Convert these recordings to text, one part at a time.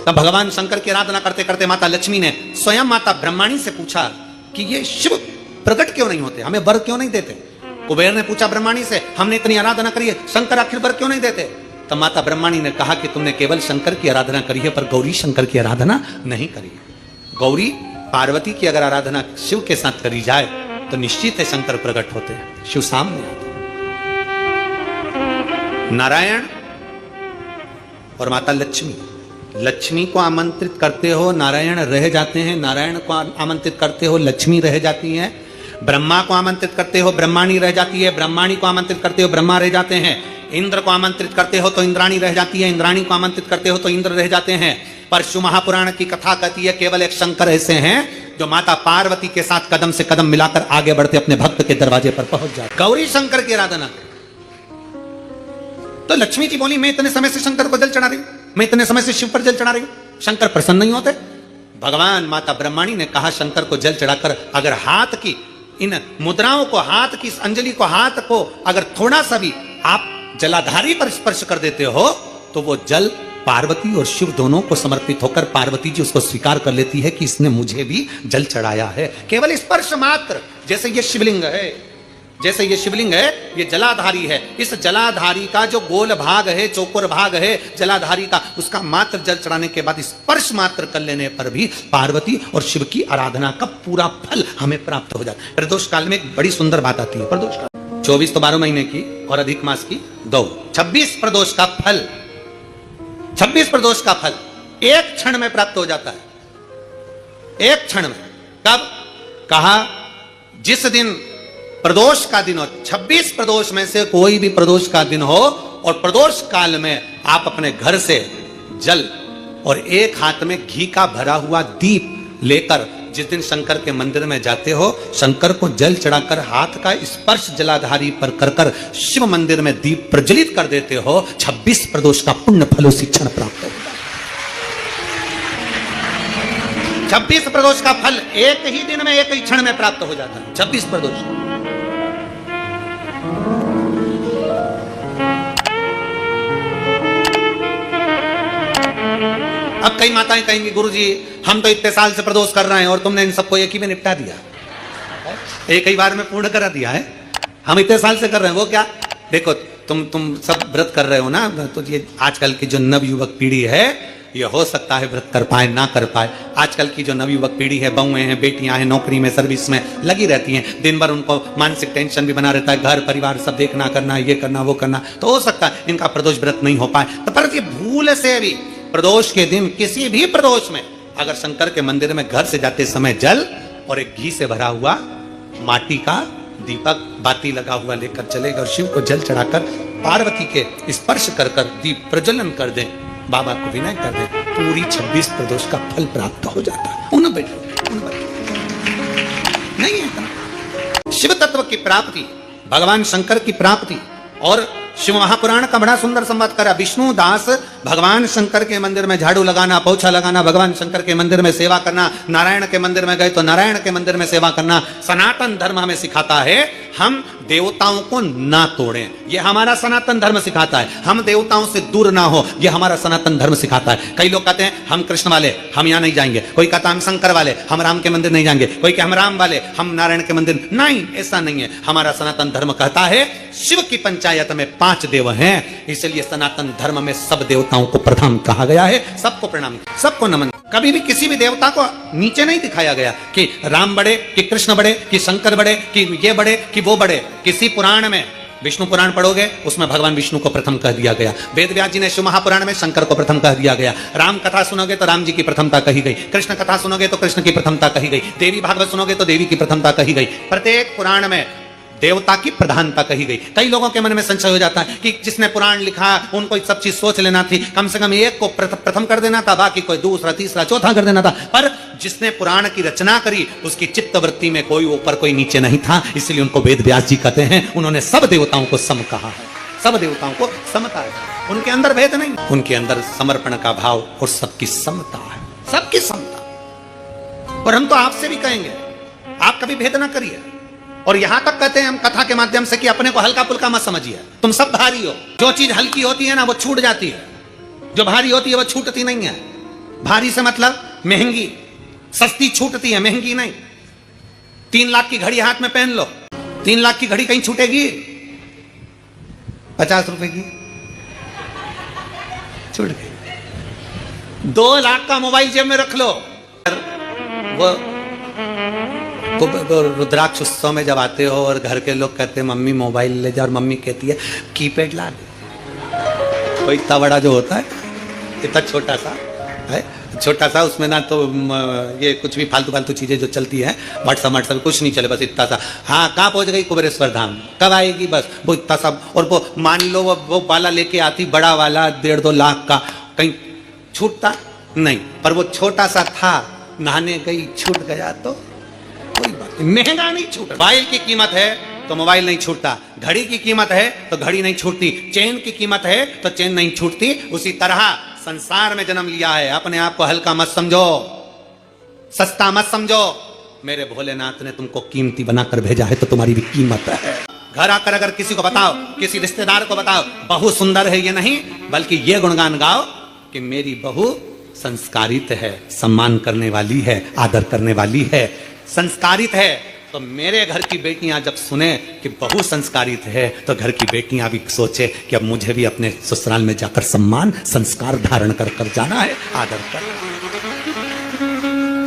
तब भगवान शंकर की आराधना करते करते माता लक्ष्मी ने स्वयं माता ब्रह्माणी से पूछा कि ये शिव प्रकट क्यों नहीं होते, हमें वर क्यों नहीं देते। कुबेर ने पूछा ब्रह्माणी से, हमने इतनी आराधना करी है, शंकर आखिर वर क्यों नहीं देते। तब माता ब्रह्माणी ने कहा कि तुमने केवल शंकर की आराधना करी है, पर गौरी शंकर की आराधना नहीं करी है। गौरी पार्वती की अगर आराधना शिव के साथ करी जाए तो निश्चित है शंकर प्रकट होते हैं, शिव सामने आते। नारायण और माता लक्ष्मी, लक्ष्मी को आमंत्रित करते हो नारायण रह जाते हैं, नारायण को आमंत्रित करते हो लक्ष्मी रह जाती है, ब्रह्मा को आमंत्रित करते हो ब्रह्माणी रह जाती है, ब्रह्माणी को आमंत्रित करते हो ब्रह्मा रह जाते हैं, इंद्र को आमंत्रित करते हो तो इंद्राणी रह जाती है, इंद्राणी को आमंत्रित करते हो तो इंद्र रह जाते हैं। पर शिव महापुराण की कथा कहती है केवल एक शंकर ऐसे हैं जो माता पार्वती के साथ कदम से कदम मिलाकर आगे बढ़ते अपने भक्त के दरवाजे पर पहुंच जाते। गौरी शंकर की आराधना। तो लक्ष्मी जी बोली मैं इतने समय से शंकर को जल चढ़ा रही हूं, मैं इतने समय से शिव पर जल चढ़ा रही हूं, शंकर प्रसन्न नहीं होते। भगवान माता ब्रह्माणी ने कहा शंकर को जल चढ़ाकर अगर हाथ की इन मुद्राओं को, हाथ की अंजलि को, हाथ को अगर थोड़ा सा भी आप जलाधारी पर स्पर्श कर देते हो तो वो जल पार्वती और शिव दोनों को समर्पित होकर पार्वती जी उसको स्वीकार कर लेती है कि इसने मुझे भी जल चढ़ाया है। केवल स्पर्श मात्र, जैसे ये शिवलिंग है, जैसे ये शिवलिंग है, ये जलाधारी है, इस जलाधारी का जो गोल भाग है, चौकोर भाग है जलाधारी का, उसका मात्र जल चढ़ाने के बाद स्पर्श मात्र कर लेने पर भी पार्वती और शिव की आराधना का पूरा फल हमें प्राप्त हो जाता है। प्रदोष काल में एक बड़ी सुंदर बात आती है। प्रदोष काल 24 तो 12 महीने की और अधिक मास की 2, 26 प्रदोष का फल, 26 प्रदोष का फल एक क्षण में प्राप्त हो जाता है। एक क्षण में। कब? कहा जिस दिन प्रदोष का दिन हो, 26 प्रदोष में से कोई भी प्रदोष का दिन हो और प्रदोष काल में आप अपने घर से जल और एक हाथ में घी का भरा हुआ दीप लेकर जिस दिन शंकर के मंदिर में जाते हो, शंकर को जल चढ़ाकर हाथ का स्पर्श जलाधारी पर कर कर शिव मंदिर में दीप प्रज्वलित कर देते हो, 26 प्रदोष का पुण्य फल उसी क्षण प्राप्त होगा। 26 प्रदोष का फल एक ही दिन में, एक ही क्षण में प्राप्त हो जाता है। 26 प्रदोष। अब कई माताएं कहेंगी गुरुजी हम तो इतने साल से प्रदोष कर रहे हैं और तुमने इन सबको एक ही में निपटा दिया, एक ही बार में पूर्ण करा दिया है। हम इतने साल से कर रहे हैं, वो क्या? देखो तुम सब व्रत कर रहे हो ना, तो ये आजकल की जो नवयुवक पीढ़ी है ये हो सकता है व्रत कर पाए ना कर पाए। आजकल की जो नवयुवक पीढ़ी है, बहुएं हैं, बेटियां हैं, नौकरी में सर्विस में लगी रहती हैं, दिन भर उनको मानसिक टेंशन भी बना रहता है, घर परिवार सब देखना करना, ये करना वो करना, तो हो सकता है इनका प्रदोष व्रत नहीं हो पाए। तो पर ये भूल से भी प्रदोष के दिन, किसी भी प्रदोष में अगर शंकर के मंदिर में घर से जाते समय जल और एक घी से भरा हुआ माटी का दीपक बाती लगा हुआ लेकर चलेगा और शिव को जल चढ़ाकर पार्वती के स्पर्श कर कर दीप प्रज्वलन कर दें, बाबा को विनय कर दें, पूरी 26 प्रदोष का फल प्राप्त हो जाता है। उन बैठो नहीं है। शिव तत्व की प्राप्ति, भगवान शंकर की प्राप्ति और शिव महापुराण का बड़ा सुंदर संवाद करा। विष्णु दास भगवान शंकर के मंदिर में झाड़ू लगाना, पोछा लगाना, भगवान शंकर के मंदिर में सेवा करना, नारायण के मंदिर में गए तो नारायण के मंदिर में सेवा करना। सनातन धर्म हमें सिखाता है हम देवताओं को ना तोड़ें, ये हमारा सनातन धर्म सिखाता है। हम देवताओं से दूर ना हो, ये हमारा सनातन धर्म सिखाता है। कई लोग कहते हैं हम कृष्ण वाले हम यहाँ नहीं जाएंगे, कोई कहता हम शंकर वाले हम राम के मंदिर नहीं जाएंगे, कोई कहता हम राम वाले हम नारायण के मंदिर। नहीं, ऐसा नहीं है। हमारा सनातन धर्म कहता है शिव की पंचायत में 5 देव हैं, इसलिए सनातन धर्म में सब देवताओं को प्रथम कहा गया है, सबको प्रणाम, सबको नमन। कभी भी किसी भी देवता को नीचे नहीं दिखाया गया कि राम बड़े, कि कृष्ण बड़े, कि शंकर बड़े, कि ये बड़े, कि वो बड़े। किसी पुराण में, विष्णु पुराण पढ़ोगे उसमें भगवान विष्णु को प्रथम कह दिया गया, वेद व्यास जी ने शिव महापुराण में शंकर को प्रथम कह दिया गया, राम कथा सुनोगे तो राम जी की प्रथमता कही गई, कृष्ण कथा सुनोगे तो कृष्ण की प्रथमता कही गई, देवी भागवत सुनोगे तो देवी की प्रथमता कही गई। प्रत्येक पुराण में देवता की प्रधानता कही गई। कई लोगों के मन में संशय हो जाता है कि जिसने पुराण लिखा उनको सब चीज सोच लेना थी, कम से कम एक को प्रथम कर देना था, बाकी कोई दूसरा तीसरा चौथा कर देना था। पर जिसने पुराण की रचना करी उसकी चित्तवृत्ति में कोई ऊपर कोई नीचे नहीं था, इसलिए उनको वेद व्यास जी कहते हैं उन्होंने सब देवताओं को सम कहा है, सब देवताओं को समता है, उनके अंदर भेद नहीं, उनके अंदर समर्पण का भाव और सबकी समता है, सबकी समता। और हम तो आपसे भी कहेंगे आप कभी भेद ना करिए। और यहां तक कहते हैं हम कथा के माध्यम से कि अपने को हल्का फुल्का मत समझिए, तुम सब भारी हो। जो चीज हल्की होती है ना वो छूट जाती है, जो भारी होती है वो छूटती नहीं है। भारी से मतलब महंगी, सस्ती छूटती है, महंगी नहीं। 3 लाख की घड़ी हाथ में पहन लो, 3 लाख की घड़ी कहीं छूटेगी? 50 रुपए की छूट गई। 2 लाख का मोबाइल जेब में रख लो। वो रुद्राक्ष उत्सव में जब आते हो और घर के लोग कहते हैं मम्मी मोबाइल ले जा, और मम्मी कहती है कीपैड ला दे। कोई इतना बड़ा जो होता है, इतना छोटा सा है, छोटा सा, उसमें ना तो ये कुछ भी फालतू फालतू चीजें जो चलती हैं, व्हाट्सएप कुछ नहीं चले, बस इतना सा। हाँ, कहाँ पहुंच गई? कुबेरेश्वर धाम। कब आएगी? बस वो इतना सा। और वो मान लो वो वाला लेके आती, बड़ा वाला 1.5-2 लाख का, कहीं छूटता नहीं। पर वो छोटा सा था, नहाने गई, छूट गया तो कोई बात नहीं, महंगा नहीं छूटा। मोबाइल की कीमत है तो मोबाइल नहीं छूटता, घड़ी की कीमत है तो घड़ी नहीं छूटती, चेन की कीमत है तो चेन नहीं छूटती। उसी तरह संसार में जन्म लिया है, अपने आप को हल्का मत समझो, सस्ता मत समझो। मेरे भोलेनाथ ने तुमको कीमती बनाकर भेजा है तो तुम्हारी भी कीमत है। घर आकर अगर किसी को बताओ, किसी रिश्तेदार को बताओ बहू सुंदर है, ये नहीं बल्कि ये गुणगान गाओ कि मेरी बहू संस्कारित है, सम्मान करने वाली है, आदर करने वाली है, संस्कारित है। तो मेरे घर की बेटियां जब सुने कि बहू संस्कारित है तो घर की बेटियां भी सोचे कि अब मुझे भी अपने ससुराल में जाकर सम्मान संस्कार धारण कर कर जाना है, आदर करना।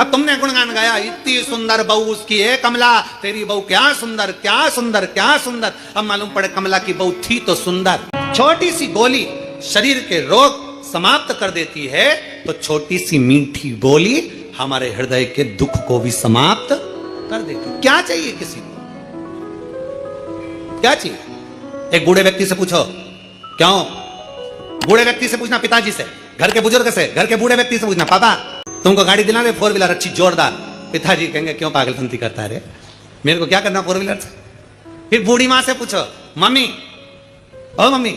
अब तुमने गुणगान गाया, इतनी सुंदर बहू उसकी है कमला, तेरी बहू क्या सुंदर, क्या सुंदर, क्या सुंदर। अब मालूम पड़े कमला की बहू थी तो सुंदर। छोटी सी गोली शरीर के रोग समाप्त कर देती है, तो छोटी सी मीठी बोली हमारे हृदय के दुख को भी समाप्त कर देती। क्या चाहिए किसी को? क्या चाहिए? एक बूढ़े व्यक्ति से पूछो, क्यों? बूढ़े व्यक्ति से पूछना, पिताजी से, घर के बुजुर्ग से, घर के बूढ़े व्यक्ति से पूछना, पापा तुमको गाड़ी दिला दे 4 व्हीलर अच्छी जोरदार। पिताजी कहेंगे क्यों पागलपंती करता है रे, मेरे को क्या करना 4 व्हीलर से। फिर बूढ़ी मां से पूछो, मम्मी ओ मम्मी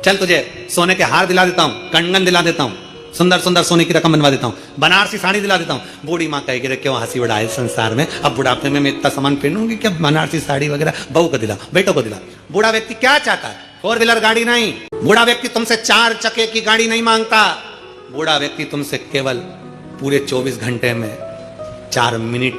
चल तुझे सोने के हार दिला देता हूं, कंगन दिला देता हूं, सुंदर सुंदर सोने की रकम बनवा देता हूं, बनारसी साड़ी दिला देता हूं। बूढ़ी माँ कहेगी रे क्यों हंसी उड़ाए संसार में, अब बुढ़ापे में मैं इतना सामान पहनूंगी क्या, बनारसी साड़ी वगैरह, बहू को दिला, बेटों को दिला। बूढ़ा व्यक्ति क्या चाहता है? 4 व्हीलर गाड़ी नहीं। बूढ़ा व्यक्ति तुमसे 4 चक्के की गाड़ी नहीं मांगता। बूढ़ा व्यक्ति तुमसे केवल पूरे 24 घंटे में 4 मिनट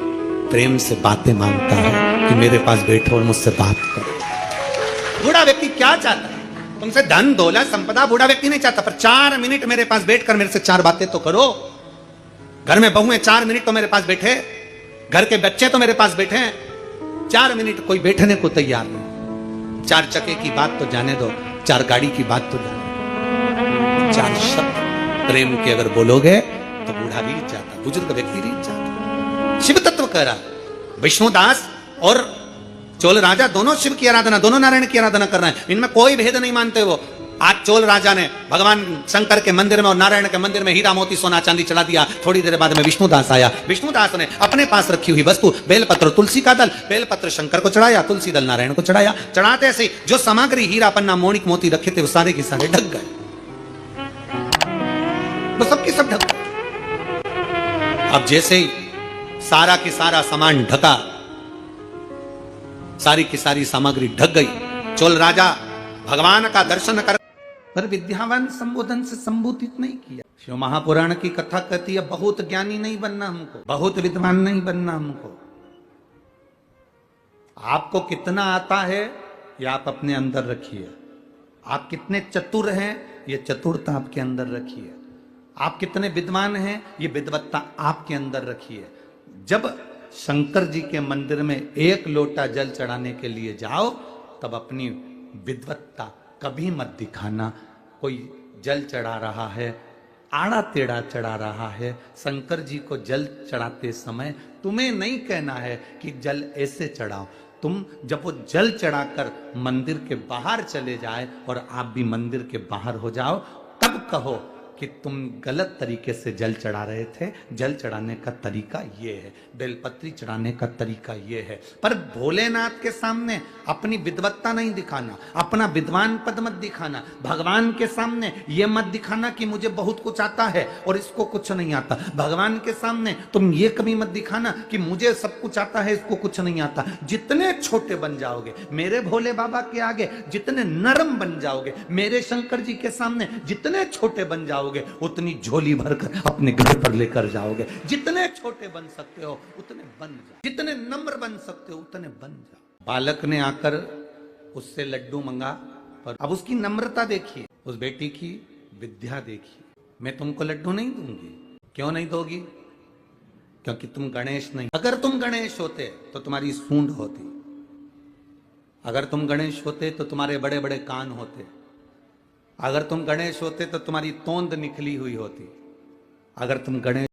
प्रेम से बातें मांगता है कि मेरे पास बैठो और मुझसे बात करो। बूढ़ा व्यक्ति क्या चाहता है? तुमसे धन दौलत संपदा बूढ़ा व्यक्ति नहीं चाहता, पर 4 मिनट मेरे पास बैठकर मेरे से 4 बातें तो करो। घर में बहू है, 4 मिनट तो मेरे पास बैठे, घर के बच्चे तो मेरे पास बैठे, 4 मिनट कोई बैठने को तैयार नहीं। 4 चक्के की बात तो जाने दो, 4 गाड़ी की बात तो जाने दो, 4 शब्द प्रेम के अगर बोलोगे तो बूढ़ा भी जाता, बुजुर्ग व्यक्ति नहीं जाता। शिव तत्व कह रहा, विष्णुदास और चोल राजा दोनों शिव की आराधना, दोनों नारायण की आराधना कर रहे हैं, इनमें कोई भेद नहीं मानते वो। आज चोल राजा ने भगवान शंकर के मंदिर में और नारायण के मंदिर में हीरा मोती सोना चांदी चढ़ा दिया। थोड़ी देर बाद में विष्णुदास आया, विष्णुदास ने अपने पास रखी हुई वस्तु बेलपत्र तुलसी का दल, बेलपत्र शंकर को चढ़ाया, तुलसी दल नारायण को चढ़ाया। चढ़ाते से जो सामग्री हीरा पन्ना मोनिक मोती रखे थे वो सारे के सारे ढक गए, वो सबके सब ढक गए। अब जैसे ही सारा की सारा सामान ढका, सारी की सारी सामग्री ढक गई, चोल राजा भगवान का दर्शन कर, पर विद्यावान संबोधन से संबोधित नहीं किया। शिव महापुराण की कथा कहती है बहुत ज्ञानी नहीं बनना हमको, बहुत विद्वान नहीं बनना हमको। आपको कितना आता है ये आप अपने अंदर रखिए, आप कितने चतुर हैं ये चतुरता आपके अंदर रखिए, आप कितने विद्वान हैं ये विद्वत्ता आपके अंदर रखिए। जब शंकर जी के मंदिर में 1 लोटा जल चढ़ाने के लिए जाओ तब अपनी विद्वत्ता कभी मत दिखाना। कोई जल चढ़ा रहा है, आड़ा टेढ़ा चढ़ा रहा है, शंकर जी को जल चढ़ाते समय तुम्हें नहीं कहना है कि जल ऐसे चढ़ाओ। तुम जब वो जल चढ़ाकर मंदिर के बाहर चले जाए और आप भी मंदिर के बाहर हो जाओ, तब कहो कि तुम गलत तरीके से जल चढ़ा रहे थे, जल चढ़ाने का तरीका ये है, बेलपत्री चढ़ाने का तरीका ये है। पर भोलेनाथ के सामने अपनी विद्वत्ता नहीं दिखाना, अपना विद्वान पद मत दिखाना, भगवान के सामने ये मत दिखाना कि मुझे बहुत कुछ आता है और इसको कुछ नहीं आता। भगवान के सामने तुम ये कभी मत दिखाना कि मुझे सब कुछ आता है, इसको कुछ नहीं आता। जितने छोटे बन जाओगे मेरे भोले बाबा के आगे, जितने नरम बन जाओगे मेरे शंकर जी के सामने, जितने छोटे बन जाओगे जाओगे उतनी झोली भरकर अपने घर पर लेकर जाओगे। जितने छोटे बन सकते हो उतने बन जाओ, जितने नम्र बन सकते हो उतने बन जाओ। बालक ने आकर उससे लड्डू मंगा, पर अब उसकी नम्रता देखिए, उस बेटी की विद्या देखिए। मैं तुमको लड्डू नहीं दूंगी। क्यों नहीं दोगी? क्योंकि तुम गणेश नहीं। अगर तुम गणेश होते तो तुम्हारी सूंड होती, अगर तुम गणेश होते तो तुम्हारे बड़े बड़े कान होते, अगर तुम गणेश होते तो तुम्हारी तोंद निकली हुई होती, अगर तुम गणेश